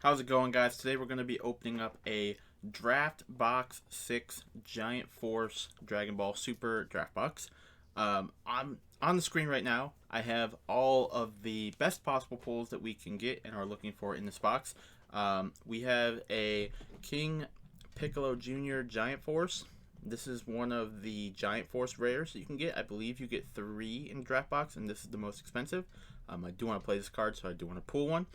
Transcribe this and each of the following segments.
How's it going, guys? Today we're going to be opening up a Draft Box 6 Giant Force Dragon Ball Super Draft Box. I'm on the screen right now. I have all of the best possible pulls that we can get and are looking for in this box. We have a King Piccolo Jr. Giant Force. This is one of the Giant Force rares that you can get. I believe you get 3 in Draft Box, and this is the most expensive. I do want to play this card, so I do want to pull one.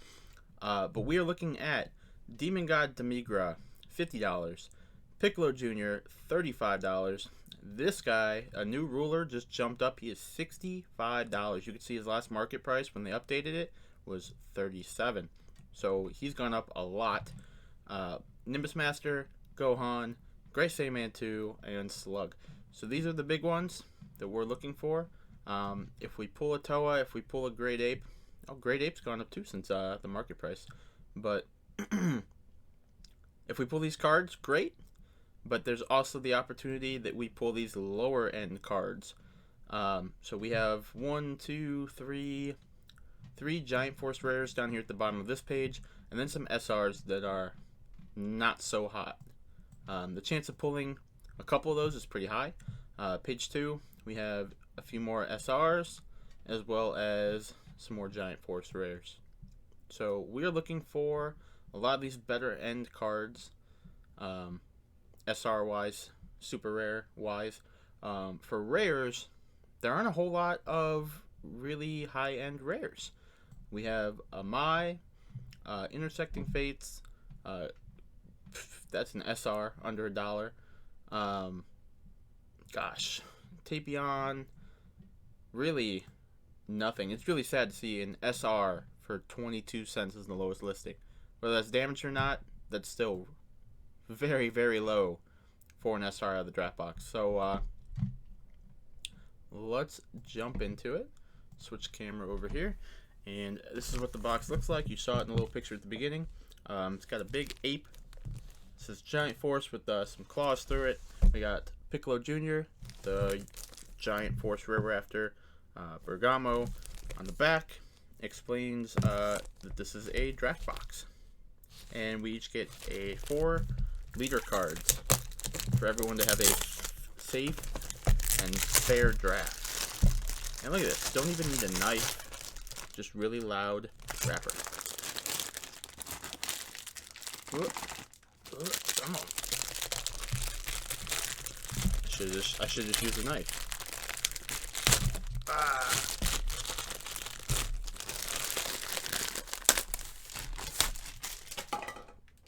But we are looking at Demon God Demigra, $50. Piccolo Jr., $35. This guy, a new ruler, just jumped up. He is $65. You can see his last market price when they updated it was $37. So he's gone up a lot. Nimbus Master, Gohan, Great Saiyaman 2, and Slug. So these are the big ones that we're looking for. If we pull a Toa, if we pull a Great Ape, Great Ape's gone up too since the market price. But if we pull these cards, great. But there's also the opportunity that we pull these lower end cards. So we have 1, 2, 3 Giant Force rares down here at the bottom of this page, and then some SRs that are not so hot. The chance of pulling a couple of those is pretty high. Page 2, we have a few more SRs as well as some more Giant Force rares. So we are looking for a lot of these better end cards, SR wise, super rare wise. For rares, there aren't a whole lot of really high end rares. We have a Mai, Intersecting Fates, that's an SR under $1. Tapion, really nothing. It's really sad to see an SR for 22 cents as the lowest listing. Whether that's damaged or not, that's still very, very low for an SR out of the draft box. So let's jump into it. Switch camera over here. And this is what the box looks like. You saw it in the little picture at the beginning. It's got a big ape. It says Giant Force with some claws through it. We got Piccolo Jr., the Giant Force Rare Rafter. Bergamo on the back explains that this is a draft box, and we each get 4 leader cards for everyone to have a safe and fair draft. And look at this, don't even need a knife, just really loud wrapper. Come on. I should just use a knife.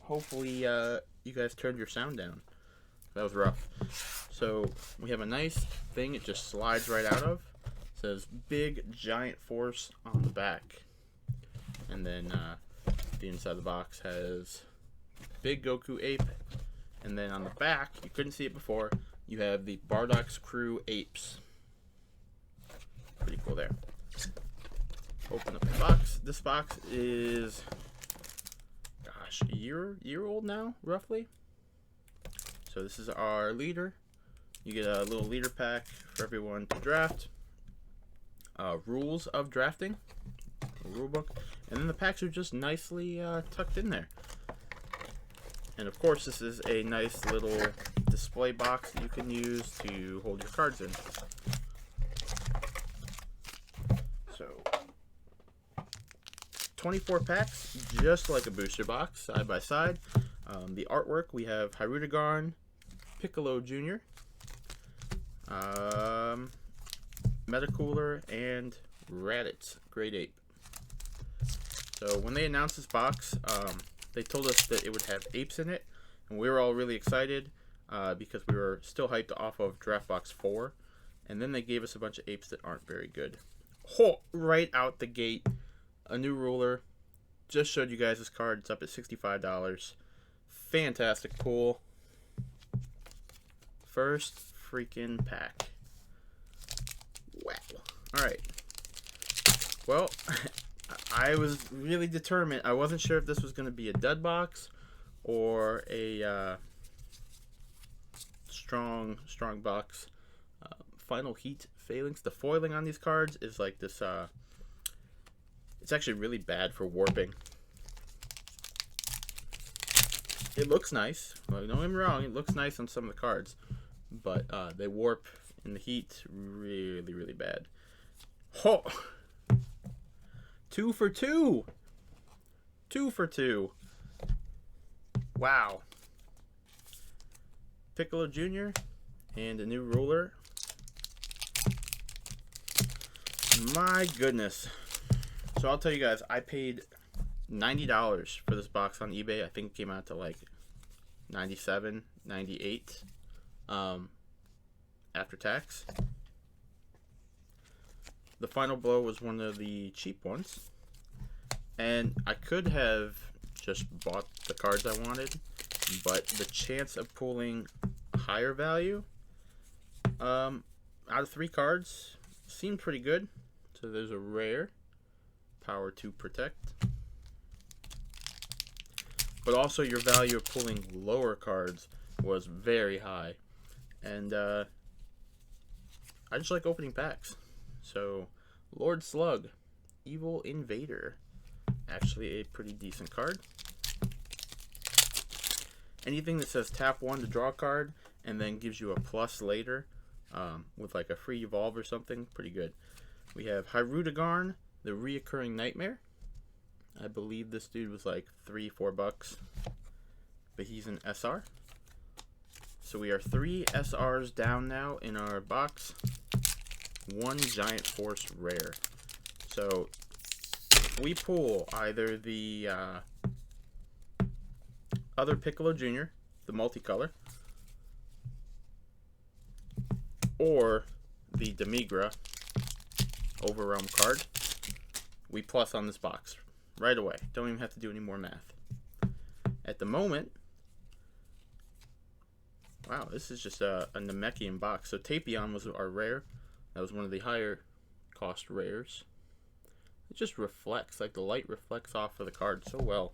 Hopefully you guys turned your sound down. That was rough. So we have a nice thing it just slides right out of. It says Big Giant Force on the back. And then the inside of the box has Big Goku Ape. And then on the back, you couldn't see it before, you have the Bardock's Crew Apes. Pretty cool there. Open up the box. This box is, a year old now, roughly. So this is our leader. You get a little leader pack for everyone to draft. Rules of drafting, a rule book, and then the packs are just nicely tucked in there. And of course, this is a nice little display box that you can use to hold your cards in. So 24 packs, just like a booster box, side by side. The artwork, we have Hirudegarn, Piccolo Jr., Metacooler, and Raditz, Great Ape. So when they announced this box, they told us that it would have apes in it, and we were all really excited because we were still hyped off of Draft Box 4, and then they gave us a bunch of apes that aren't very good. Right out the gate, a new ruler. Just showed you guys this card. It's up at $65. Fantastic pull. First freaking pack. Wow. Alright. Well, I was really determined. I wasn't sure if this was going to be a dud box or a strong box. Final heat failings. The foiling on these cards is like this. It's actually really bad for warping. It looks nice. Well, don't get me wrong, it looks nice on some of the cards, but they warp in the heat really, really bad. Oh! 2 for 2! 2 for 2. Wow. Piccolo Jr. and a new ruler. My goodness. So I'll tell you guys, I paid $90 for this box on eBay. I think it came out to like $97, $98 after tax. The final blow was one of the cheap ones. And I could have just bought the cards I wanted, but the chance of pulling higher value out of 3 cards seemed pretty good. So there's a rare, Power to Protect. But also your value of pulling lower cards was very high. And I just like opening packs. So Lord Slug, Evil Invader. Actually a pretty decent card. Anything that says tap 1 to draw a card and then gives you a plus later with like a free evolve or something, pretty good. We have Hyrudegarn, the Reoccurring Nightmare. I believe this dude was like $3-4 bucks, but he's an SR. So we are 3 SRs down now in our box. 1 Giant Force rare. So if we pull either the other Piccolo Jr., the multicolor, or the Demigra Overrealm card, we plus on this box right away. Don't even have to do any more math. At the moment, wow, this is just a Namekian box. So Tapion was our rare. That was one of the higher cost rares. It just reflects, like the light reflects off of the card so well.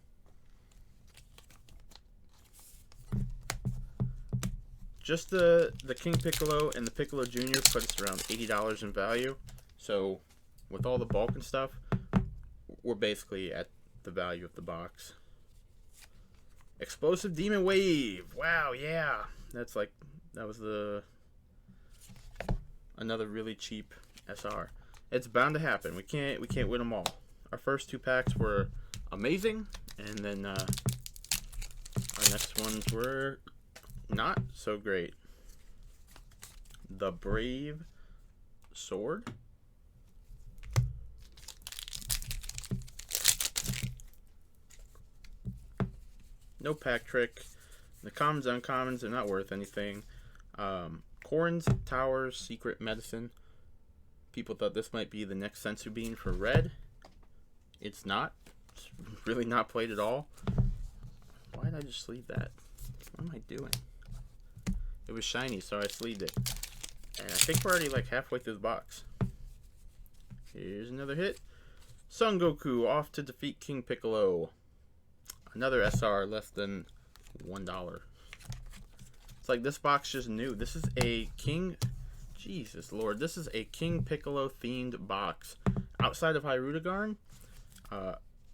Just the King Piccolo and the Piccolo Jr. put us around $80 in value. So with all the bulk and stuff, we're basically at the value of the box. Explosive Demon Wave. Wow, yeah. That was another really cheap SR. It's bound to happen. We can't win them all. Our first 2 packs were amazing, and then our next ones were not so great. The Brave Sword. No pack trick. The commons and uncommons are not worth anything. Corrin's Tower's Secret Medicine. People thought this might be the next Sensu Bean for red. It's not. It's really not played at all. Why did I just sleeve that? What am I doing? It was shiny, so I sleeved it. And I think we're already like halfway through the box. Here's another hit. Son Goku off to defeat King Piccolo. Another SR less than $1. It's like this box just new. This is a King... Jesus Lord. This is a King Piccolo themed box. Outside of Hyrudegarn,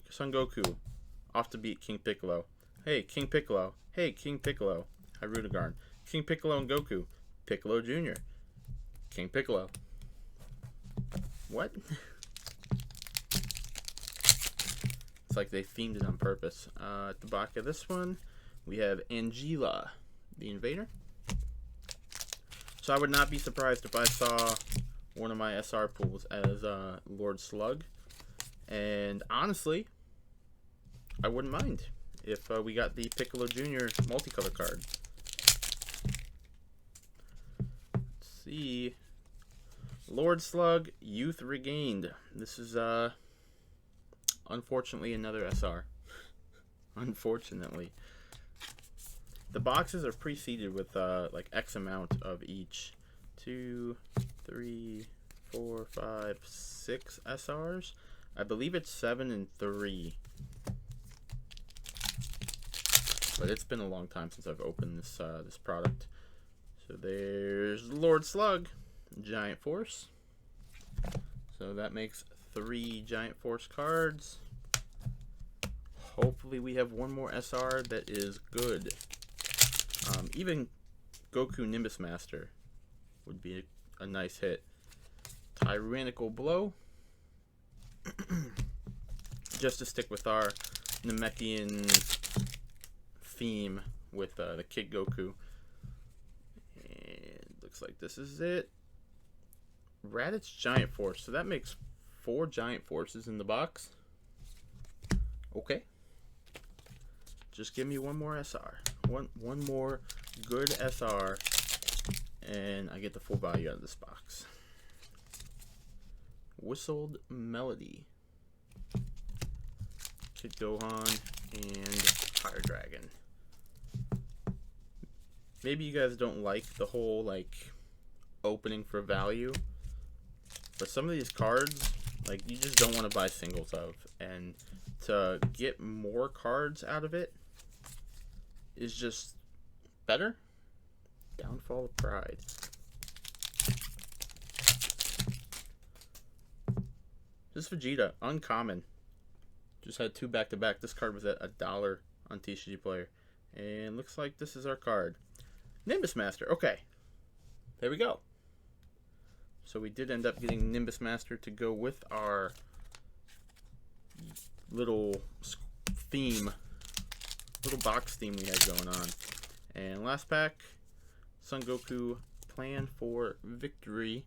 Son Goku off to beat King Piccolo. Hey, King Piccolo. Hey, King Piccolo. Hyrudegarn. King Piccolo and Goku. Piccolo Jr. King Piccolo. What? It's like they themed it on purpose. At the back of this one, we have Angela, the Invader. So I would not be surprised if I saw one of my SR pools as Lord Slug. And honestly, I wouldn't mind if we got the Piccolo Jr. multicolor card. Let's see. Lord Slug, Youth Regained. This is unfortunately another SR. Unfortunately. The boxes are preceded with like X amount of each. 2, 3, 4, 5, 6 SRs. I believe it's 7 and 3. But it's been a long time since I've opened this this product. So there's Lord Slug, Giant Force. So that makes 3 Giant Force cards. hopefully we have one more SR that is good. Even Goku Nimbus Master would be a nice hit. Tyrannical Blow. Just to stick with our Namekian theme with the Kid Goku. And looks like this is it. Raditz Giant Force. So that makes 4 Giant Forces in the box. Okay. Just give me one more SR. One more good SR. And I get the full value out of this box. Whistled Melody. Kid Gohan and Fire Dragon. Maybe you guys don't like the whole like opening for value, but some of these cards, like, you just don't want to buy singles of, and to get more cards out of it is just better. Downfall of Pride. This Vegeta, uncommon. Just had 2 back-to-back. This card was at $1 on TCG Player. And looks like this is our card. Nimbus Master. Okay. There we go. So we did end up getting Nimbus Master to go with our little theme. Little box theme we had going on. And last pack, Son Goku, Plan for Victory.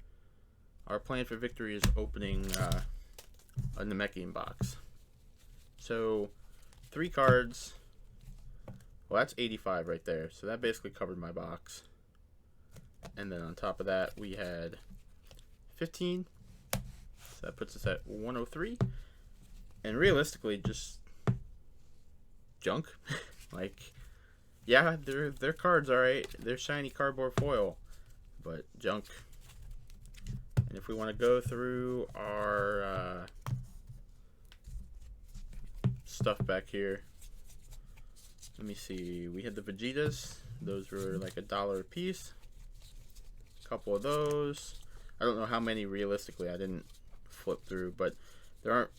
Our plan for victory is opening a Namekian box. So 3 cards. Well, that's 85 right there. So that basically covered my box. And then on top of that, we had 15. So that puts us at 103. And realistically, just junk. Like, yeah, their cards, alright. They're shiny cardboard foil, but junk. And if we want to go through our stuff back here, let me see. We had the Vegetas. Those were like $1 a piece. A couple of those. I don't know how many realistically. I didn't flip through, but there aren't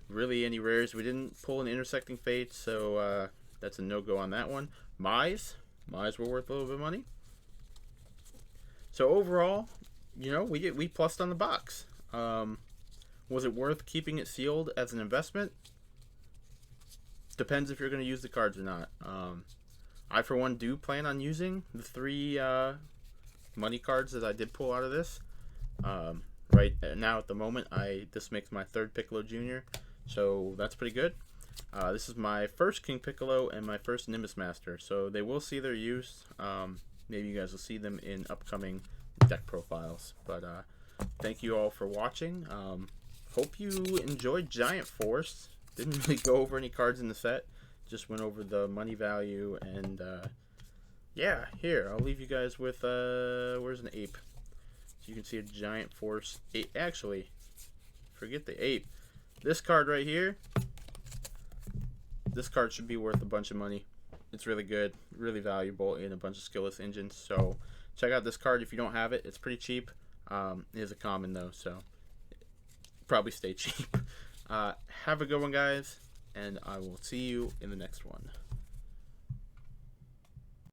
really any rares. We didn't pull an Intersecting Fate, so that's a no-go on that one. Mize were worth a little bit of money. So overall, you know, we plussed on the box. Was it worth keeping it sealed as an investment? Depends if you're going to use the cards or not. I, for one, do plan on using the 3 money cards that I did pull out of this. Right now, at the moment, this makes my 3rd Piccolo Jr., so that's pretty good. This is my first King Piccolo and my first Nimbus Master, so they will see their use. Maybe you guys will see them in upcoming deck profiles. But thank you all for watching. Hope you enjoyed Giant Force. Didn't really go over any cards in the set. Just went over the money value. And yeah, here, I'll leave you guys with, where's an ape? So you can see a Giant Force. Actually, forget the ape. This card right here. This card should be worth a bunch of money. It's really good, really valuable in a bunch of skillless engines. So check out this card if you don't have it. It's pretty cheap. It is a common though, so probably stay cheap. Have a good one, guys, and I will see you in the next one.